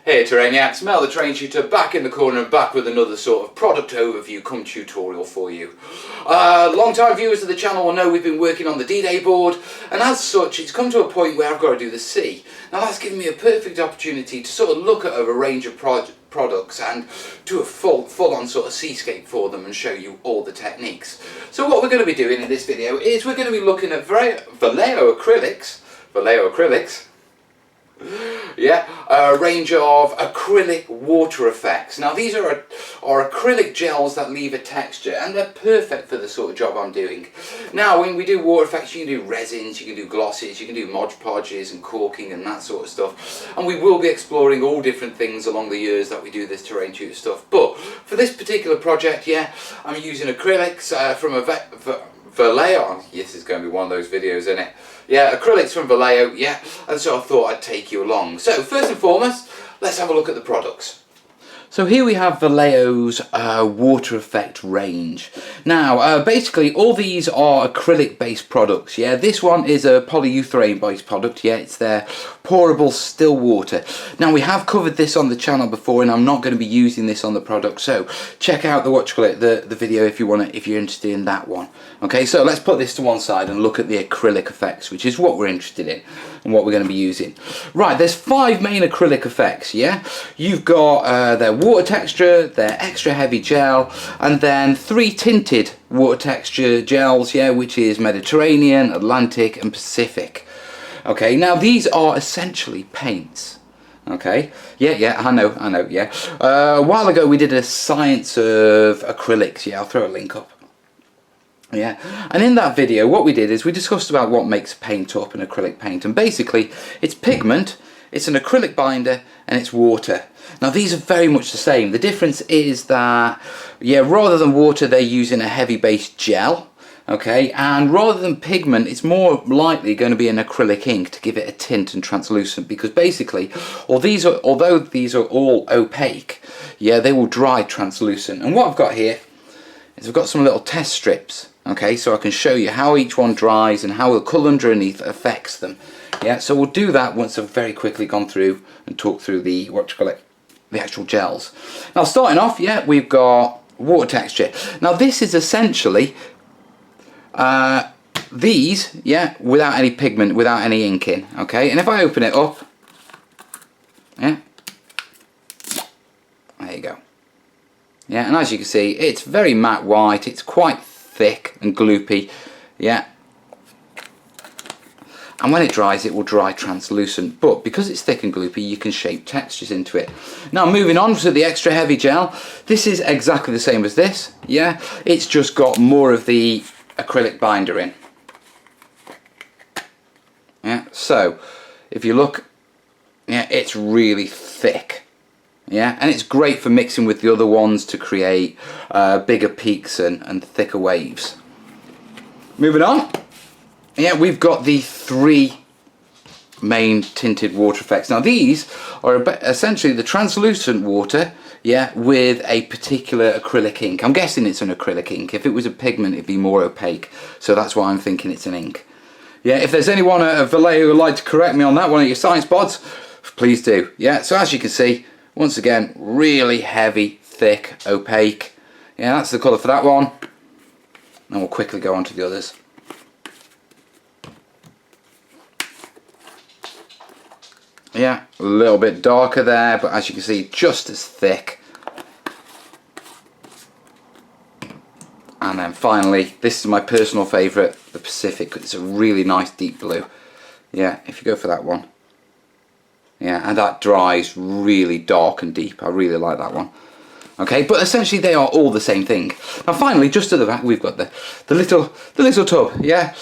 Hey terrainiacs, Mel the Terrain Shooter back in the corner and back with another sort of product overview come tutorial for you. Long time viewers of the channel will know we've been working on the D-Day board, and as such it's come to a point where I've got to do the sea. Now that's given me a perfect opportunity to sort of look at a range of products and do a full-on sort of seascape for them and show you all the techniques. So what we're going to be doing in this video is we're going to be looking at Vallejo Acrylics. Yeah, a range of acrylic water effects. Now these are acrylic gels that leave a texture, and they're perfect for the sort of job I'm doing. Now when we do water effects, you can do resins, you can do glosses, you can do Mod Podges and corking and that sort of stuff, and we will be exploring all different things along the years that we do this terrain shooter stuff. But for this particular project, yeah, I'm using acrylics from a Vallejo. This is going to be one of those videos, isn't it? Yeah, acrylics from Vallejo, yeah, and so I thought I'd take you along. So first and foremost, let's have a look at the products. So here we have Vallejo's water effect range. Now basically all these are acrylic based products. Yeah, this one is a polyurethane based product. Yeah, it's their pourable still water. Now we have covered this on the channel before, and I'm not going to be using this on the product, so check out the video if you're interested in that one. Okay, so let's put this to one side and look at the acrylic effects, which is what we're interested in and what we're going to be using. Right, there's 5 main acrylic effects. Yeah, you've got their water texture, their extra heavy gel, and then 3 tinted water texture gels, yeah, which is Mediterranean, Atlantic and Pacific. Okay, now these are essentially paints. Okay, yeah, I know, yeah. A while ago we did a science of acrylics. Yeah, I'll throw a link up. Yeah, and in that video what we did is we discussed about what makes paint up an acrylic paint, and basically it's pigment, it's an acrylic binder, and it's water. Now these are very much the same. The difference is that, yeah, rather than water they're using a heavy based gel, okay, and rather than pigment it's more likely going to be an acrylic ink to give it a tint and translucent, because basically although these are all opaque, yeah, they will dry translucent. And what I've got here is I've got some little test strips, okay, so I can show you how each one dries and how the colour underneath affects them. Yeah, so we'll do that once I've very quickly gone through and talked through the the actual gels. Now starting off, yeah, we've got water texture. Now this is essentially these, yeah, without any pigment, without any ink in, okay, and if I open it up, yeah, there you go. Yeah, and as you can see, it's very matte white, it's quite thick and gloopy, yeah, and when it dries it will dry translucent, but because it's thick and gloopy you can shape textures into it. Now moving on to the extra heavy gel, this is exactly the same as this, yeah, it's just got more of the acrylic binder in. Yeah, so if you look, yeah, it's really thick. Yeah, and it's great for mixing with the other ones to create bigger peaks and thicker waves. Moving on, yeah, we've got the 3 main tinted water effects. Now these are essentially the translucent water, yeah, with a particular acrylic ink. I'm guessing it's an acrylic ink. If it was a pigment it'd be more opaque, so that's why I'm thinking it's an ink. Yeah, if there's anyone at Vallejo who would like to correct me on that one at your science pods, please do. Yeah, so as you can see, once again, really heavy, thick, opaque. Yeah, that's the colour for that one. And we'll quickly go on to the others. Yeah, a little bit darker there, but as you can see, just as thick. And then finally, this is my personal favourite, the Pacific. It's a really nice deep blue. Yeah, if you go for that one. Yeah, and that dries really dark and deep. I really like that one. Okay, but essentially they are all the same thing. Now finally, just to the back, we've got the little tub, yeah,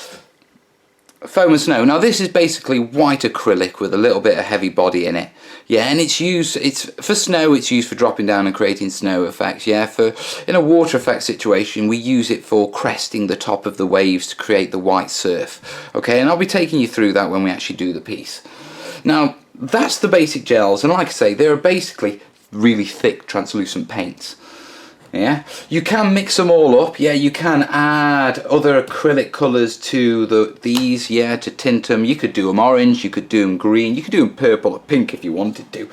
foam and snow. Now this is basically white acrylic with a little bit of heavy body in it. Yeah, and it's for snow, it's used for dropping down and creating snow effects. Yeah, in a water effect situation, we use it for cresting the top of the waves to create the white surf. Okay, and I'll be taking you through that when we actually do the piece. Now, that's the basic gels, and like I say, they're basically really thick translucent paints. Yeah, you can mix them all up. Yeah, you can add other acrylic colours to these. Yeah, to tint them. You could do them orange, you could do them green, you could do them purple or pink if you wanted to.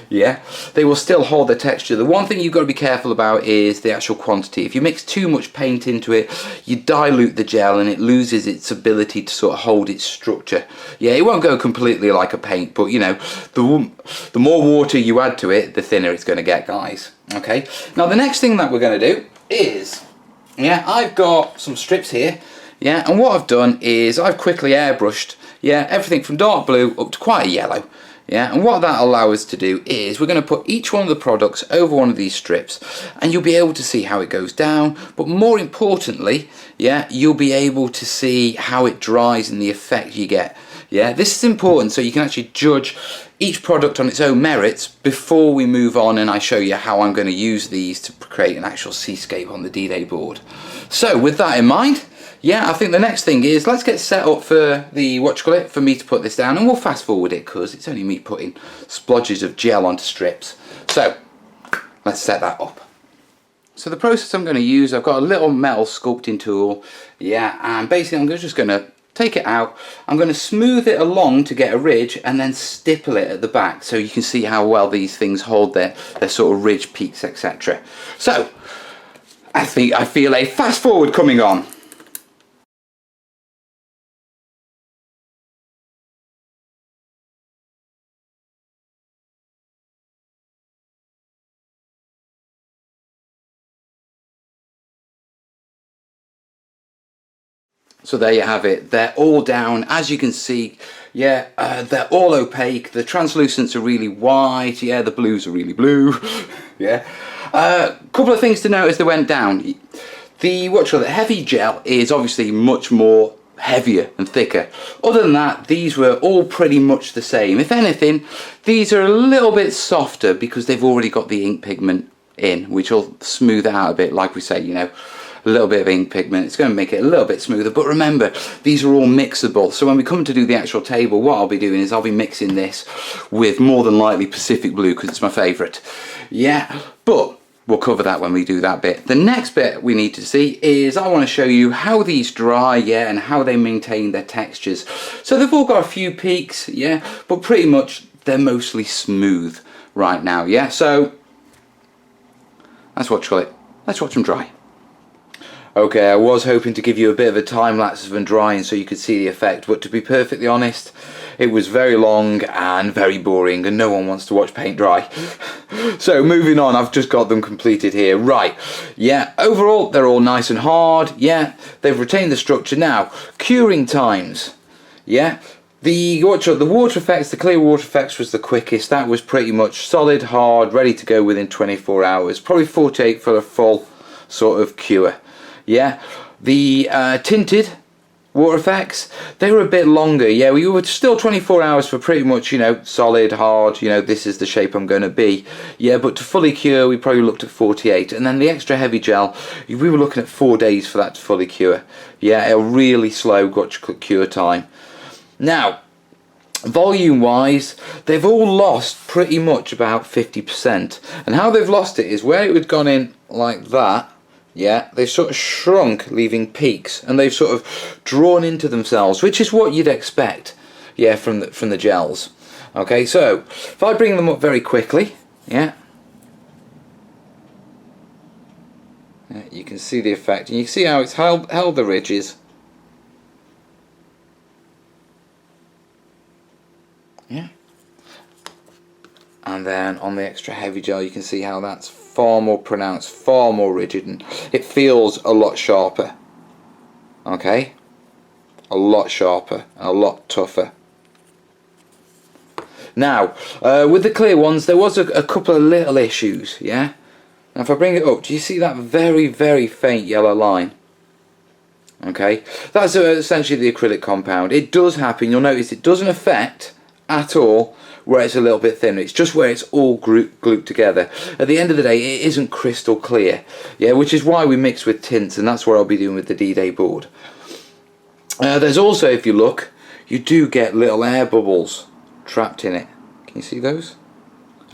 Yeah, they will still hold their texture. The one thing you've got to be careful about is the actual quantity. If you mix too much paint into it, you dilute the gel and it loses its ability to sort of hold its structure. Yeah, it won't go completely like a paint, but you know, the more water you add to it, the thinner it's going to get, guys. Okay, now the next thing that we're going to do is, yeah, I've got some strips here. Yeah, and what I've done is I've quickly airbrushed, yeah, everything from dark blue up to quite a yellow. Yeah, and what that allows us to do is we're going to put each one of the products over one of these strips and you'll be able to see how it goes down, but more importantly, yeah, you'll be able to see how it dries and the effect you get. Yeah, this is important so you can actually judge each product on its own merits before we move on and I show you how I'm going to use these to create an actual seascape on the D-Day board. So with that in mind, yeah, I think the next thing is let's get set up for the for me to put this down, and we'll fast forward it because it's only me putting splodges of gel onto strips. So let's set that up. So the process I'm going to use, I've got a little metal sculpting tool, yeah, and basically I'm just going to take it out, I'm going to smooth it along to get a ridge and then stipple it at the back so you can see how well these things hold their sort of ridge peaks, etc. So I feel a fast forward coming on. So there you have it, they're all down, as you can see, yeah, they're all opaque, the translucents are really white, yeah, the blues are really blue, yeah. Couple of things to notice that went down. The heavy gel is obviously much more heavier and thicker. Other than that, these were all pretty much the same. If anything, these are a little bit softer because they've already got the ink pigment in, which will smooth it out a bit, like we say, you know. A little bit of ink pigment, it's going to make it a little bit smoother, but remember these are all mixable, so when we come to do the actual table, what I'll be doing is I'll be mixing this with more than likely Pacific blue because it's my favourite. Yeah, but we'll cover that when we do that bit. The next bit we need to see is I want to show you how these dry, yeah, and how they maintain their textures. So they've all got a few peaks, yeah, but pretty much they're mostly smooth right now, yeah, so let's watch them dry. Okay, I was hoping to give you a bit of a time lapse of them drying so you could see the effect, but to be perfectly honest, it was very long and very boring and no one wants to watch paint dry. So moving on, I've just got them completed here. Right, yeah, overall they're all nice and hard, yeah, they've retained the structure. Now, curing times, yeah, the water effects, the clear water effects was the quickest. That was pretty much solid, hard, ready to go within 24 hours, probably 48 for a full sort of cure. Yeah, the tinted water effects, they were a bit longer. Yeah, we were still 24 hours for pretty much, you know, solid, hard, you know, this is the shape I'm going to be. Yeah, but to fully cure, we probably looked at 48. And then the extra heavy gel, we were looking at 4 days for that to fully cure. Yeah, a really slow cure time. Now, volume wise, they've all lost pretty much about 50%. And how they've lost it is where it had gone in like that. Yeah, they've sort of shrunk, leaving peaks, and they've sort of drawn into themselves, which is what you'd expect, yeah, from the gels. Okay, so if I bring them up very quickly, yeah, you can see the effect, and you can see how it's held the ridges. Yeah, and then on the extra heavy gel, you can see how that's far more pronounced, far more rigid, and it feels a lot sharper. Okay, a lot sharper, a lot tougher. Now, with the clear ones, there was a couple of little issues. Yeah, now if I bring it up, do you see that very, very faint yellow line? Okay, that's essentially the acrylic compound. It does happen. You'll notice it doesn't affect at all where it's a little bit thinner. It's just where it's all glued together. At the end of the day, it isn't crystal clear, yeah, which is why we mix with tints, and that's what I'll be doing with the D-Day board. There's also, if you look, you do get little air bubbles trapped in it. Can you see those?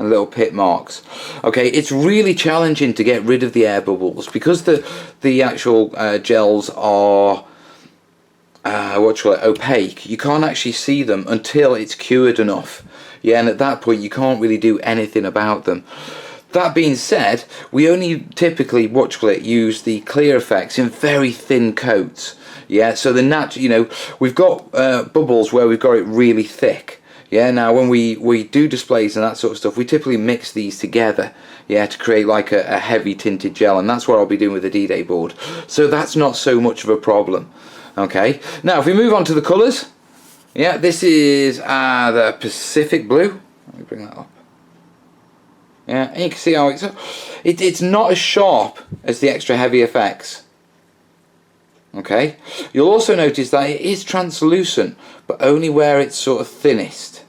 and little pit marks. Okay, it's really challenging to get rid of the air bubbles because the actual gels are opaque. You can't actually see them until it's cured enough. Yeah, and at that point you can't really do anything about them. That being said, we only typically use the clear effects in very thin coats. Yeah, so we've got bubbles where we've got it really thick. Yeah, now when we do displays and that sort of stuff, we typically mix these together, yeah, to create like a heavy tinted gel, and that's what I'll be doing with the D-Day board. So that's not so much of a problem. Okay, now if we move on to the colours, yeah, this is the Pacific Blue. Let me bring that up. Yeah, and you can see how it's not as sharp as the extra heavy effects. Okay, you'll also notice that it is translucent, but only where it's sort of thinnest.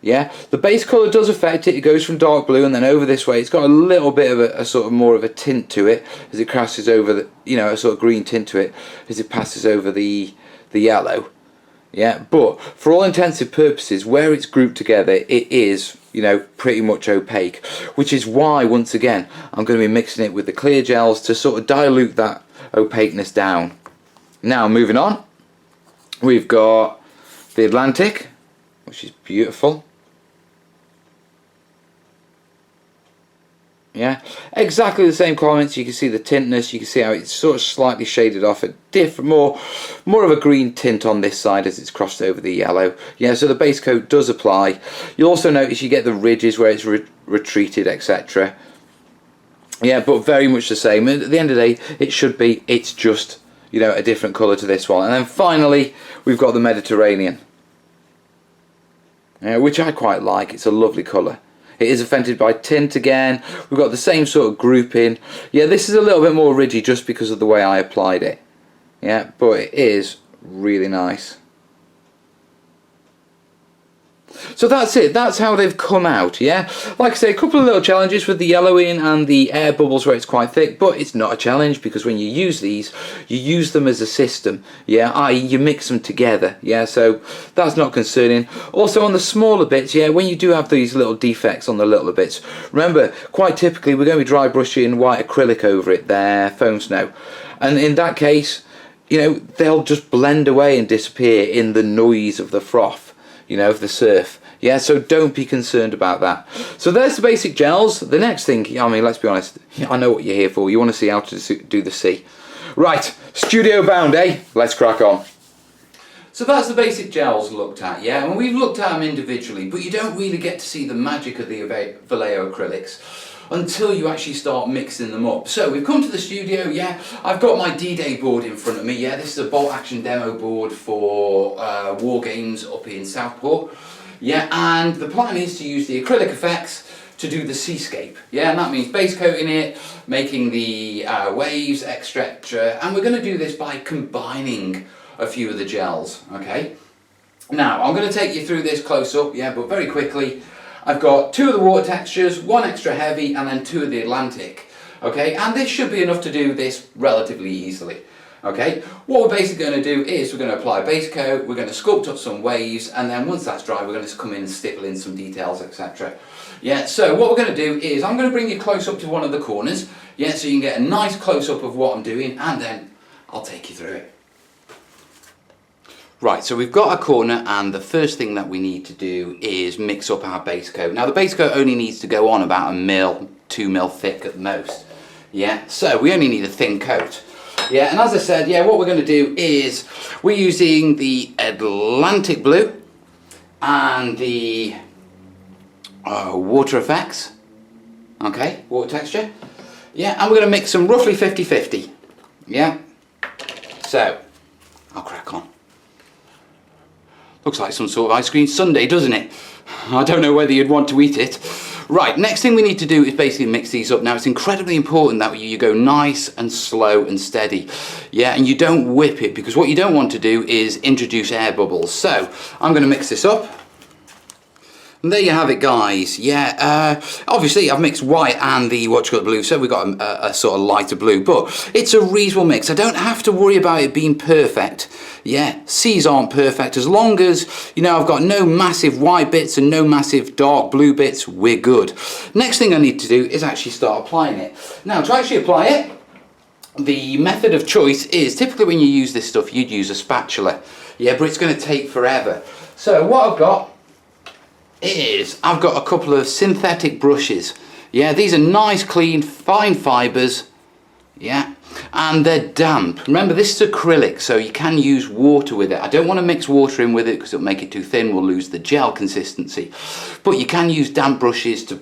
Yeah, the base colour does affect it. It goes from dark blue and then over this way. It's got a little bit of a sort of more of a tint to it as it passes over the, a sort of green tint to it as it passes over the yellow. Yeah, but for all intensive purposes, where it's grouped together, it is, pretty much opaque, which is why, once again, I'm going to be mixing it with the clear gels to sort of dilute that opaqueness down. Now, moving on, we've got the Atlantic, which is beautiful. Yeah, exactly the same comments. You can see the tintness. You can see how it's sort of slightly shaded off, a different, more of a green tint on this side as it's crossed over the yellow. Yeah, so the base coat does apply. You'll also notice you get the ridges where it's retreated, etc. Yeah, but very much the same. At the end of the day, it's just, a different colour to this one. And then finally, we've got the Mediterranean, which I quite like. It's a lovely colour. It is affected by tint again. We've got the same sort of grouping. Yeah, this is a little bit more ridgy just because of the way I applied it. Yeah, but it is really nice. So that's it, that's how they've come out, yeah? Like I say, a couple of little challenges with the yellowing and the air bubbles where it's quite thick, but it's not a challenge because when you use these, you use them as a system, yeah? i.e. you mix them together, yeah? So that's not concerning. Also on the smaller bits, yeah, when you do have these little defects on the littler bits, remember, quite typically we're going to be dry brushing white acrylic over it there, foam snow, and in that case, they'll just blend away and disappear in the noise of the froth, of the surf. Yeah, so don't be concerned about that. So there's the basic gels. The next thing, let's be honest, I know what you're here for. You want to see how to do the sea. Right, studio bound, eh? Let's crack on. So that's the basic gels looked at, yeah? And we've looked at them individually, but you don't really get to see the magic of the Vallejo Acrylics until you actually start mixing them up. So we've come to the studio, yeah, I've got my D-Day board in front of me, yeah, this is a bolt action demo board for Wargames up in Southport, yeah, and the plan is to use the acrylic effects to do the seascape, yeah, and that means base coating it, making the waves, etc., and we're going to do this by combining a few of the gels, okay? Now, I'm going to take you through this close up, yeah, but very quickly, I've got 2 of the water textures, 1 extra heavy, and then 2 of the Atlantic. Okay, and this should be enough to do this relatively easily. Okay, what we're basically going to do is we're going to apply a base coat, we're going to sculpt up some waves, and then once that's dry, we're going to come in and stipple in some details, etc. Yeah, so what we're going to do is I'm going to bring you close up to one of the corners, yeah, so you can get a nice close up of what I'm doing, and then I'll take you through it. Right, so we've got a corner, and the first thing that we need to do is mix up our base coat. Now the base coat only needs to go on about 1 mil, 2 mil thick at the most. Yeah, so we only need a thin coat. Yeah, and as I said, yeah, what we're going to do is we're using the Atlantic blue and the water effects. Okay, water texture. Yeah, and we're going to mix them roughly 50-50. Yeah, so I'll crack on. Looks like some sort of ice cream sundae, doesn't it? I don't know whether you'd want to eat it. Right, next thing we need to do is basically mix these up. Now it's incredibly important that you go nice and slow and steady. Yeah, and you don't whip it, because what you don't want to do is introduce air bubbles. So I'm going to mix this up. And there you have it, guys. Yeah, obviously I've mixed white and the blue, so we've got a sort of lighter blue, but it's a reasonable mix. I don't have to worry about it being perfect. Yeah, seas aren't perfect. As long as, you know, I've got no massive white bits and no massive dark blue bits, we're good. Next thing I need to do is actually start applying it. Now, to actually apply it, the method of choice is, typically when you use this stuff, you'd use a spatula. Yeah, but it's going to take forever. So what I've got is, I've got a couple of synthetic brushes. Yeah, these are nice, clean, fine fibres. Yeah, and they're damp. Remember, this is acrylic, so you can use water with it. I don't want to mix water in with it because it'll make it too thin. We'll lose the gel consistency. But you can use damp brushes to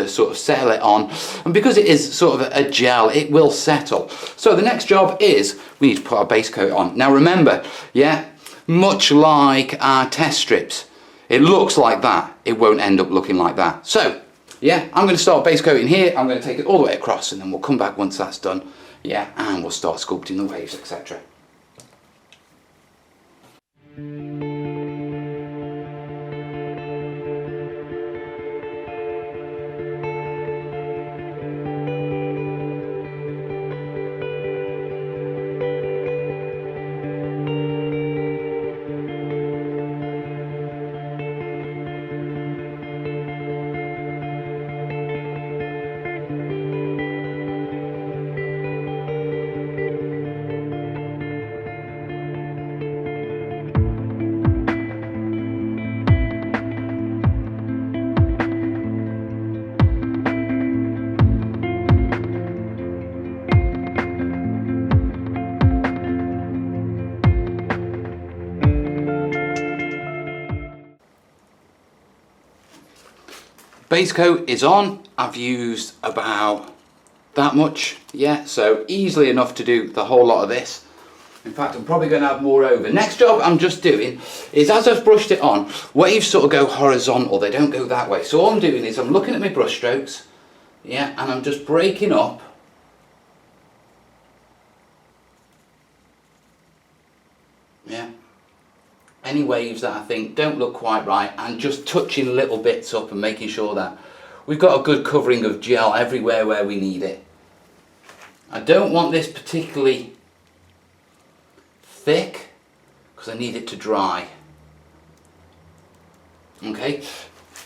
sort of settle it on. And because it is sort of a gel, it will settle. So the next job is, we need to put our base coat on. Now remember, yeah, much like our test strips, it looks like that. It won't end up looking like that. So, yeah, I'm going to start base coating here. I'm going to take it all the way across, and then we'll come back once that's done. Yeah, and we'll start sculpting the waves, etc. Base coat is on. I've used about that much, yeah, so easily enough to do the whole lot of this. In fact, I'm probably going to have more over. Next job I'm just doing is, as I've brushed it on, waves sort of go horizontal, they don't go that way. So all I'm doing is I'm looking at my brush strokes, yeah, and I'm just breaking up any waves that I think don't look quite right, and just touching little bits up and making sure that we've got a good covering of gel everywhere where we need it. I don't want this particularly thick because I need it to dry. Okay,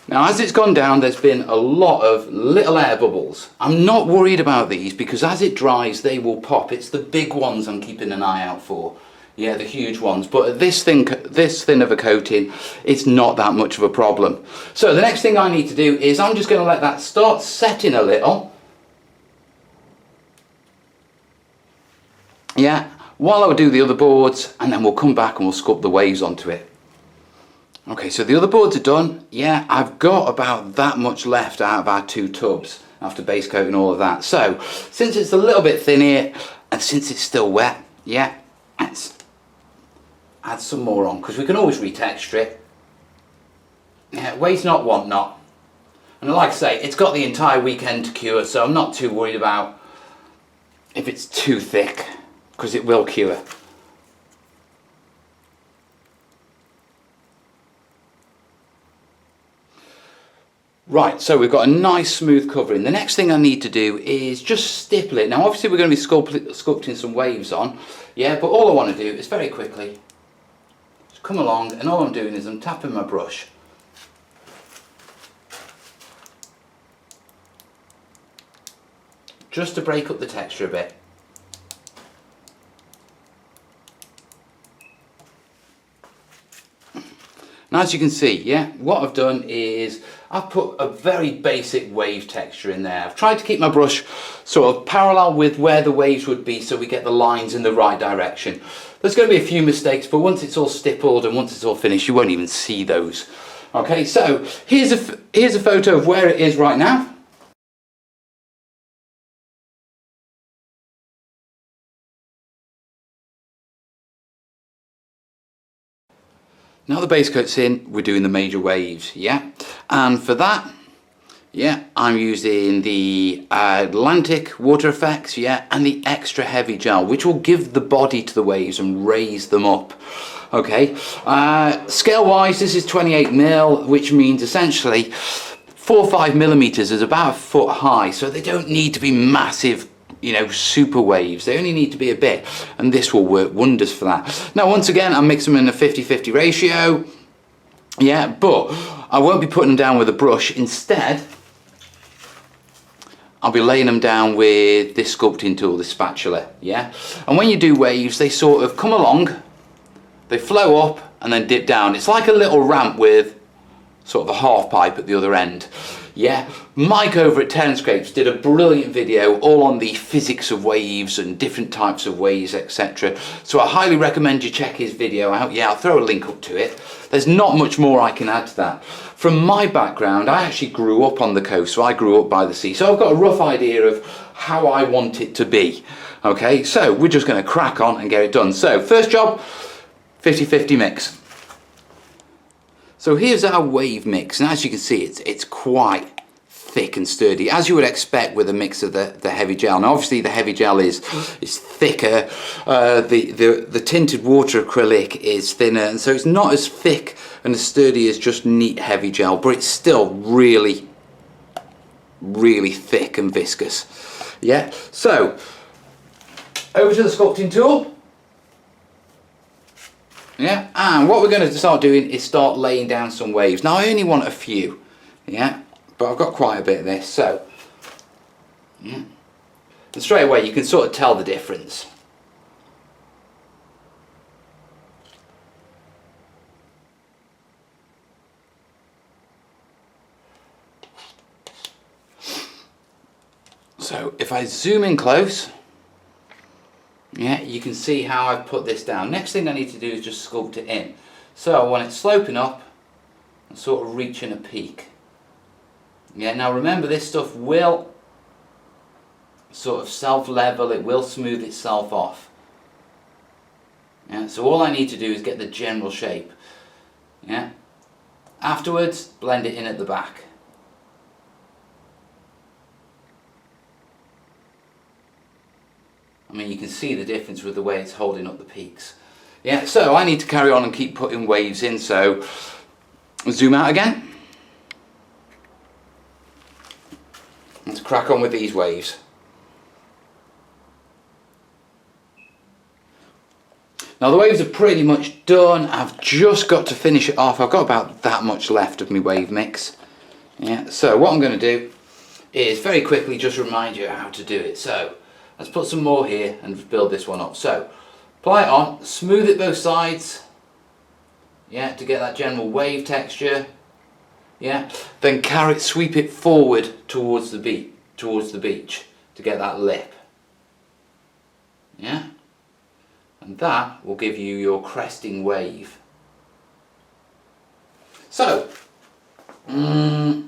now as it's gone down, there's been a lot of little air bubbles. I'm not worried about these because as it dries they will pop. It's the big ones I'm keeping an eye out for. Yeah, the huge ones, but this thin of a coating, it's not that much of a problem. So the next thing I need to do is I'm just going to let that start setting a little. Yeah, while I do the other boards, and then we'll come back and we'll sculpt the waves onto it. Okay, so the other boards are done. Yeah, I've got about that much left out of our 2 tubs after base coating all of that. So, since it's a little bit thin here, and since it's still wet, yeah, let's add some more on, because we can always retexture it. Yeah, waste not, want not. And like I say, it's got the entire weekend to cure, so I'm not too worried about if it's too thick, because it will cure. Right, so we've got a nice smooth covering. The next thing I need to do is just stipple it. Now obviously we're going to be sculpting some waves on, yeah, but all I want to do is very quickly just come along, and all I'm doing is I'm tapping my brush. Just to break up the texture a bit. Now as you can see, yeah, what I've done is I've put a very basic wave texture in there. I've tried to keep my brush sort of parallel with where the waves would be so we get the lines in the right direction. There's going to be a few mistakes, but once it's all stippled and once it's all finished, you won't even see those. Okay, so here's a photo of where it is right now. Now the base coat's in, we're doing the major waves, yeah? And for that, yeah, I'm using the Atlantic water effects, yeah, and the extra heavy gel, which will give the body to the waves and raise them up. Okay, scale wise, this is 28mm, which means essentially 4 or 5 millimeters is about a foot high, so they don't need to be massive, you know, super waves. They only need to be a bit, and this will work wonders for that. Now, once again, I mix them in a 50-50 ratio. Yeah, but I won't be putting them down with a brush. Instead, I'll be laying them down with this sculpting tool, this spatula. Yeah, and when you do waves, they sort of come along, they flow up, and then dip down. It's like a little ramp with sort of a half pipe at the other end. Yeah, Mike over at Seascapes did a brilliant video all on the physics of waves and different types of waves, etc. So I highly recommend you check his video out. Yeah, I'll throw a link up to it. There's not much more I can add to that. From my background, I actually grew up on the coast, so I grew up by the sea. So I've got a rough idea of how I want it to be. Okay, so we're just going to crack on and get it done. So first job, 50-50 mix. So here's our wave mix, and as you can see, it's quite thick and sturdy, as you would expect with a mix of the heavy gel. Now obviously the heavy gel is thicker, the tinted water acrylic is thinner, and so it's not as thick and as sturdy as just neat heavy gel, but it's still really, really thick and viscous. Yeah, so over to the sculpting tool. Yeah, and what we're going to start doing is start laying down some waves. Now I only want a few, yeah, but I've got quite a bit of this, so yeah. And straight away you can sort of tell the difference. So if I zoom in close, yeah, you can see how I've put this down. Next thing I need to do is just sculpt it in. So I want it sloping up and sort of reaching a peak. Yeah, now remember, this stuff will sort of self-level, it will smooth itself off. Yeah, so all I need to do is get the general shape. Yeah. Afterwards, blend it in at the back. I mean, you can see the difference with the way it's holding up the peaks. Yeah, so I need to carry on and keep putting waves in, so zoom out again. Let's crack on with these waves. Now the waves are pretty much done. I've just got to finish it off. I've got about that much left of my wave mix. Yeah, so what I'm going to do is very quickly just remind you how to do it. So let's put some more here and build this one up. So apply it on, smooth it both sides, yeah, to get that general wave texture. Yeah, then sweep it forward towards the beach to get that lip. Yeah, and that will give you your cresting wave. So could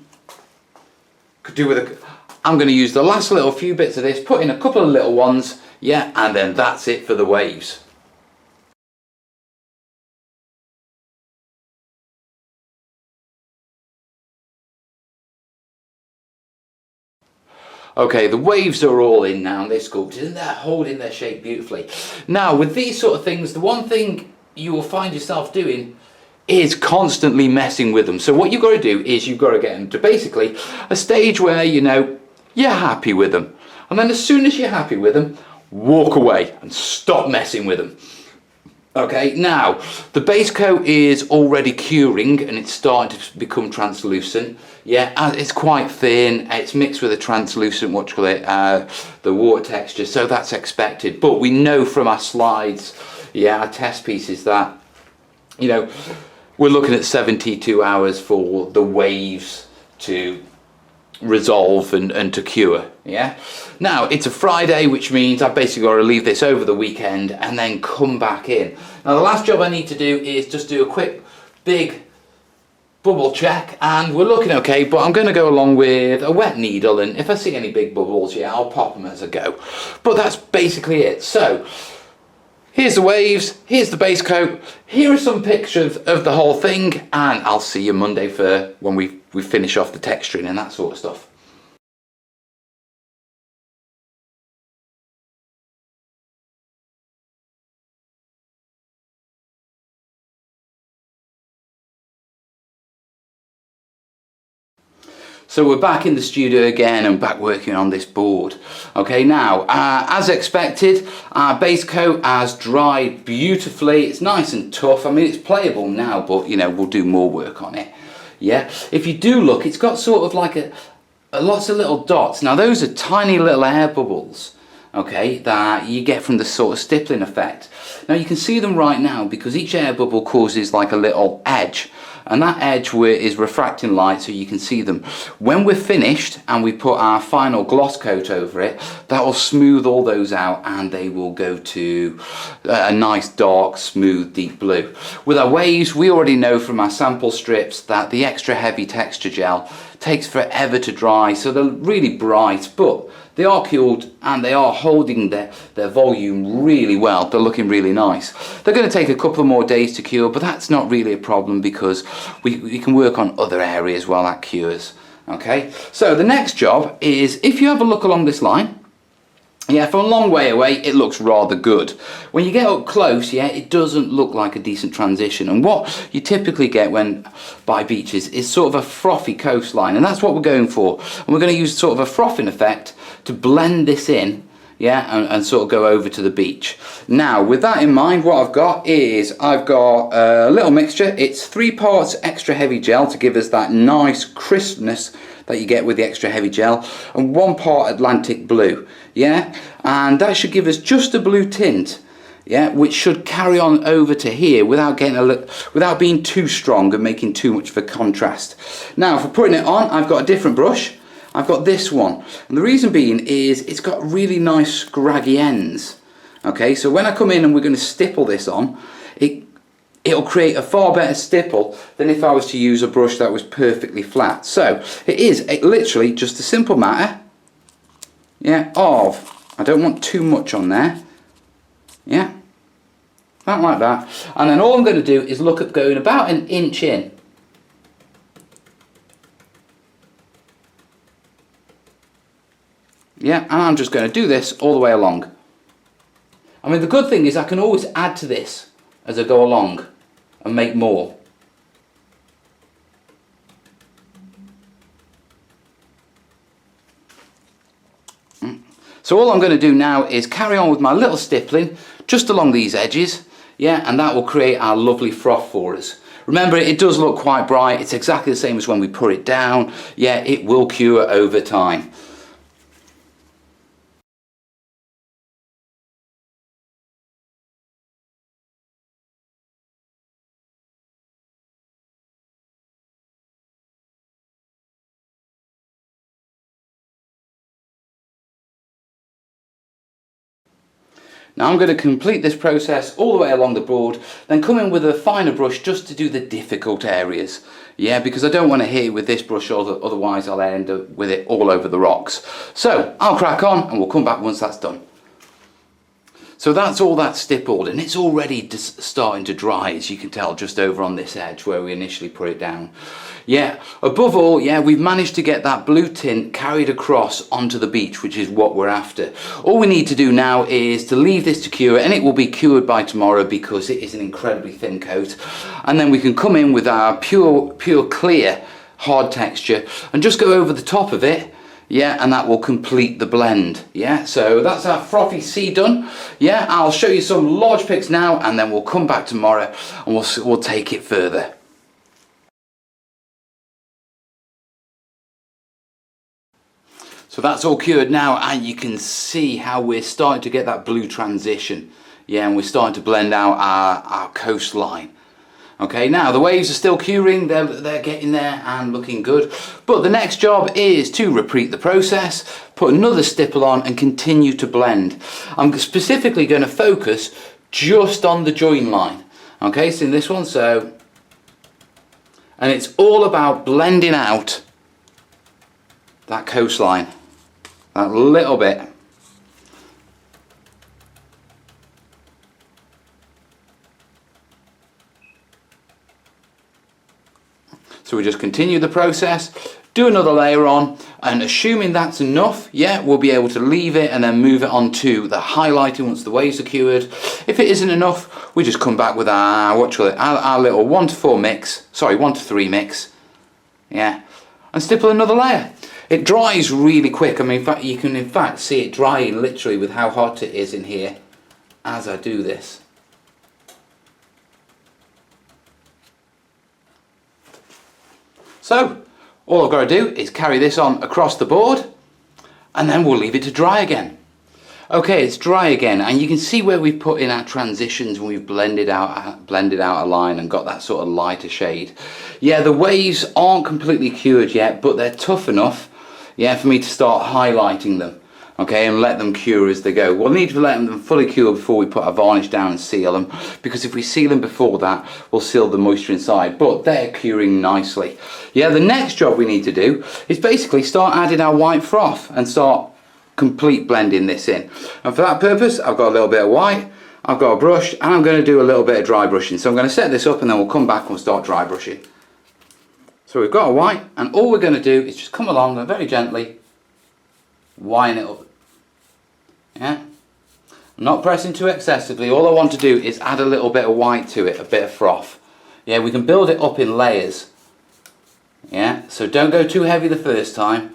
do with a. I'm going to use the last little few bits of this, put in a couple of little ones, yeah, and then that's it for the waves. Okay, the waves are all in now, and they're sculpted, and they're holding their shape beautifully. Now, with these sort of things, the one thing you will find yourself doing is constantly messing with them. So what you've got to do is you've got to get them to basically a stage where, you know, you're happy with them. And then as soon as you're happy with them, walk away and stop messing with them. Okay, now the base coat is already curing and it's starting to become translucent. Yeah, it's quite thin. It's mixed with a translucent, what you call it, the water texture. So that's expected. But we know from our slides, yeah, our test pieces that, you know, we're looking at 72 hours for the waves to resolve and to cure. Yeah, now it's a Friday, which means I've basically got to leave this over the weekend and then come back in. Now the last job I need to do is just do a quick big bubble check, and we're looking okay, but I'm going to go along with a wet needle, and if I see any big bubbles, yeah, I'll pop them as I go. But that's basically it. So here's the waves, here's the base coat, here are some pictures of the whole thing, and I'll see you Monday for when we finish off the texturing and that sort of stuff. So we're back in the studio again and back working on this board. Okay, now, as expected, our base coat has dried beautifully. It's nice and tough. I mean, it's playable now, but, you know, we'll do more work on it. Yeah, if you do look, it's got sort of like lots of little dots. Now, those are tiny little air bubbles, okay, that you get from the sort of stippling effect. Now, you can see them right now because each air bubble causes like a little edge. And that edge is refracting light, so you can see them. When we're finished and we put our final gloss coat over it, that will smooth all those out and they will go to a nice dark, smooth, deep blue. With our waves, we already know from our sample strips that the extra heavy texture gel takes forever to dry, so they're really bright, but they are cured and they are holding their volume really well. They're looking really nice. They're going to take a couple more days to cure, but that's not really a problem because we can work on other areas while that cures. Okay, so the next job is, if you have a look along this line, yeah, from a long way away it looks rather good. When you get up close, yeah, it doesn't look like a decent transition, and what you typically get when by beaches is sort of a frothy coastline, and that's what we're going for. And we're going to use sort of a frothing effect to blend this in, yeah, and sort of go over to the beach. Now, with that in mind, what I've got is I've got a little mixture. It's 3 parts extra heavy gel to give us that nice crispness that you get with the extra heavy gel, and 1 part Atlantic blue, yeah, and that should give us just a blue tint, yeah, which should carry on over to here without getting without being too strong and making too much of a contrast. Now, for putting it on, I've got a different brush. I've got this one, and the reason being is it's got really nice scraggy ends. Okay, so when I come in and we're going to stipple this on, it'll create a far better stipple than if I was to use a brush that was perfectly flat. So it is literally just a simple matter, yeah, of, I don't want too much on there, yeah, not like that, and then all I'm going to do is look at going about 1 inch in. Yeah, and I'm just going to do this all the way along. I mean, the good thing is I can always add to this as I go along and make more. So all I'm going to do now is carry on with my little stippling just along these edges, yeah, and that will create our lovely froth for us. Remember, it does look quite bright. It's exactly the same as when we put it down. Yeah, it will cure over time. Now I'm going to complete this process all the way along the board, then come in with a finer brush just to do the difficult areas. Yeah, because I don't want to hit it with this brush, otherwise I'll end up with it all over the rocks. So I'll crack on and we'll come back once that's done. So that's all that stippled, and it's already starting to dry, as you can tell, just over on this edge where we initially put it down. Yeah, above all, yeah, we've managed to get that blue tint carried across onto the beach, which is what we're after. All we need to do now is to leave this to cure, and it will be cured by tomorrow because it is an incredibly thin coat. And then we can come in with our pure clear hard texture and just go over the top of it. Yeah, and that will complete the blend. Yeah, so that's our frothy sea done. Yeah, I'll show you some large picks now, and then we'll come back tomorrow and we'll take it further. So that's all cured now, and you can see how we're starting to get that blue transition. Yeah, and we're starting to blend out our coastline. Okay, now the waves are still curing, they're getting there and looking good. But the next job is to repeat the process, put another stipple on and continue to blend. I'm specifically going to focus just on the join line. Okay, so in this one, and it's all about blending out that coastline, that little bit. So we just continue the process, do another layer on, and assuming that's enough, yeah, we'll be able to leave it and then move it on to the highlighting once the waves are cured. If it isn't enough, we just come back with our little 1 to 4 mix, sorry, 1 to 3 mix, yeah, and stipple another layer. It dries really quick. I mean, in fact, you can in fact see it drying literally with how hot it is in here as I do this. So all I've got to do is carry this on across the board, and then we'll leave it to dry again. Okay, it's dry again, and you can see where we've put in our transitions when we've blended out a line and got that sort of lighter shade. Yeah, the waves aren't completely cured yet, but they're tough enough, yeah, for me to start highlighting them, okay, and let them cure as they go. We'll need to let them fully cure before we put our varnish down and seal them, because if we seal them before that, we'll seal the moisture inside, but they're curing nicely. Yeah, the next job we need to do is basically start adding our white froth and start complete blending this in. And for that purpose, I've got a little bit of white, I've got a brush, and I'm going to do a little bit of dry brushing. So I'm going to set this up and then we'll come back and we'll start dry brushing. So we've got a white, and all we're going to do is just come along and very gently wine it up. Yeah, I'm not pressing too excessively. All I want to do is add a little bit of white to it, a bit of froth. Yeah, we can build it up in layers. Yeah, so don't go too heavy the first time.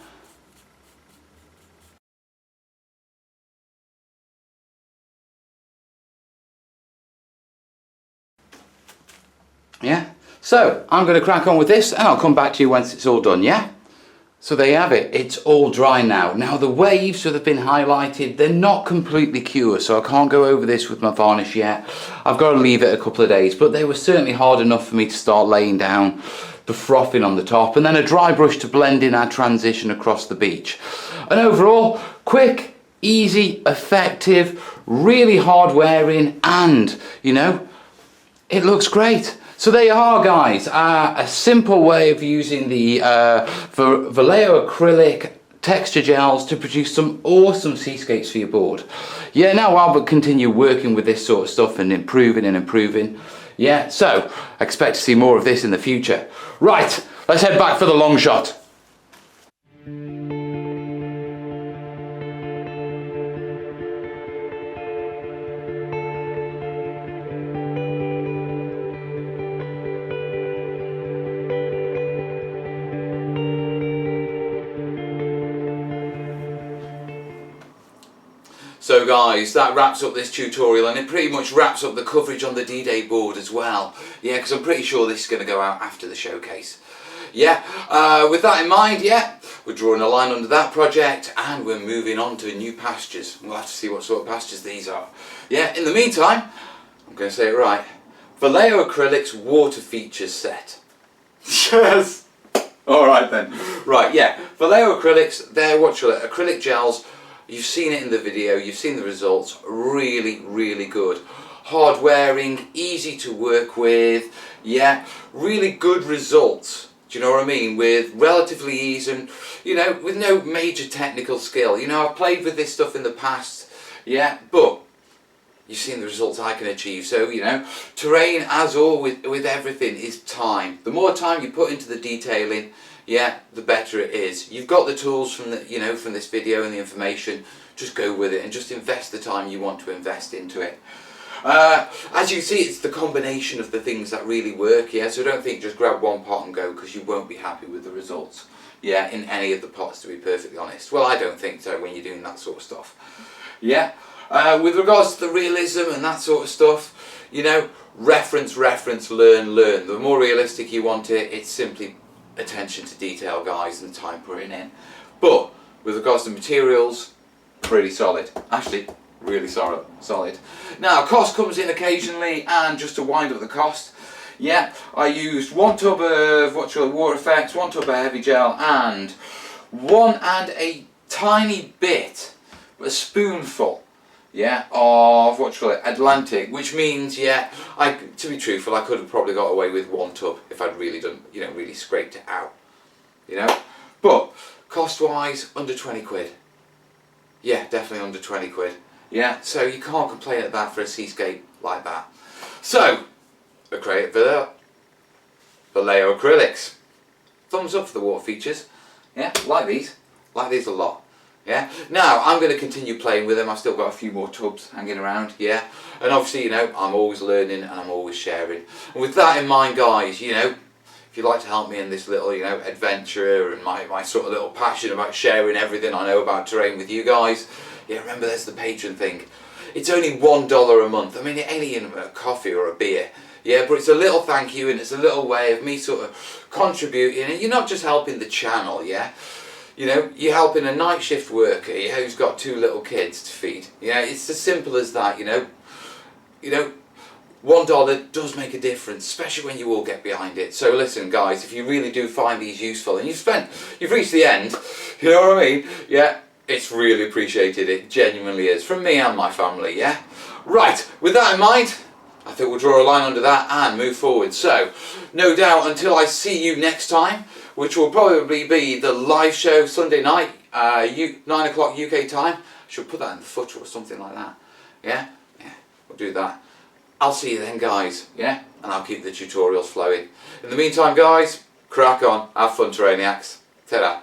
Yeah, so I'm going to crack on with this and I'll come back to you once it's all done, yeah? So there you have it, it's all dry now. Now the waves that have been highlighted, they're not completely cured, so I can't go over this with my varnish yet. I've got to leave it a couple of days, but they were certainly hard enough for me to start laying down the frothing on the top, and then a dry brush to blend in our transition across the beach. And overall, quick, easy, effective, really hard wearing, and, you know, it looks great. So there you are, guys, a simple way of using the Vallejo Acrylic texture gels to produce some awesome seascapes for your board. Yeah, now I'll continue working with this sort of stuff and improving. Yeah, so expect to see more of this in the future. Right, let's head back for the long shot. So guys, that wraps up this tutorial, and it pretty much wraps up the coverage on the D-Day board as well. Yeah, because I'm pretty sure this is going to go out after the showcase. Yeah, with that in mind, yeah, we're drawing a line under that project and we're moving on to new pastures. We'll have to see what sort of pastures these are. Yeah, in the meantime, I'm going to say it right, Vallejo Acrylics water features set. Yes! Alright then. Right, yeah, Vallejo Acrylics, they're acrylic gels. You've seen it in the video, you've seen the results, really, really good. Hard wearing, easy to work with, yeah, really good results, do you know what I mean, with relatively ease and, you know, with no major technical skill. You know, I've played with this stuff in the past, yeah, but you've seen the results I can achieve. So, you know, terrain, as always with everything, is time. The more time you put into the detailing, yeah, the better it is. You've got the tools from the, you know, from this video and the information. Just go with it and just invest the time you want to invest into it. As you see, it's the combination of the things that really work, yeah, so don't think just grab one pot and go, because you won't be happy with the results, yeah, in any of the pots, to be perfectly honest. Well, I don't think so when you're doing that sort of stuff. Yeah, with regards to the realism and that sort of stuff, you know, reference, learn. The more realistic you want it, it's simply attention to detail, guys, and the time putting in. But with regards to materials, pretty solid. Actually, really solid. Now, cost comes in occasionally, and just to wind up the cost, yeah, I used 1 tub of water effects, 1 tub of heavy gel, and a tiny bit, a spoonful, yeah, of Atlantic, which means, yeah, to be truthful, I could have probably got away with 1 tub if I'd really done, you know, really scraped it out, you know. But cost wise, under 20 quid. Yeah, definitely under 20 quid. Yeah, so you can't complain at that for a seascape like that. So, Vallejo Acrylics. Thumbs up for the water features. Yeah, like these a lot. Yeah, now I'm going to continue playing with them. I've still got a few more tubs hanging around, yeah. And obviously, you know, I'm always learning and I'm always sharing. And with that in mind, guys, you know, if if you'd like to help me in this little, you know, adventure and my sort of little passion about sharing everything I know about terrain with you guys, yeah, remember there's the patron thing. It's only $1 a month. I mean, it ain't even a coffee or a beer. Yeah, but it's a little thank you, and it's a little way of me sort of contributing. And you're not just helping the channel, yeah? You know, you're helping a night shift worker, yeah, who's got 2 little kids to feed. Yeah, it's as simple as that, you know. You know, $1 does make a difference, especially when you all get behind it. So listen, guys, if you really do find these useful, and you've reached the end, you know what I mean? Yeah, it's really appreciated. It genuinely is, from me and my family, yeah? Right, with that in mind, I think we'll draw a line under that and move forward. So, no doubt, until I see you next time, which will probably be the live show Sunday night, 9 o'clock UK time. I should put that in the footer or something like that. Yeah? Yeah, we'll do that. I'll see you then, guys. Yeah? And I'll keep the tutorials flowing. In the meantime, guys, crack on. Have fun, terrainiacs. Ta-da.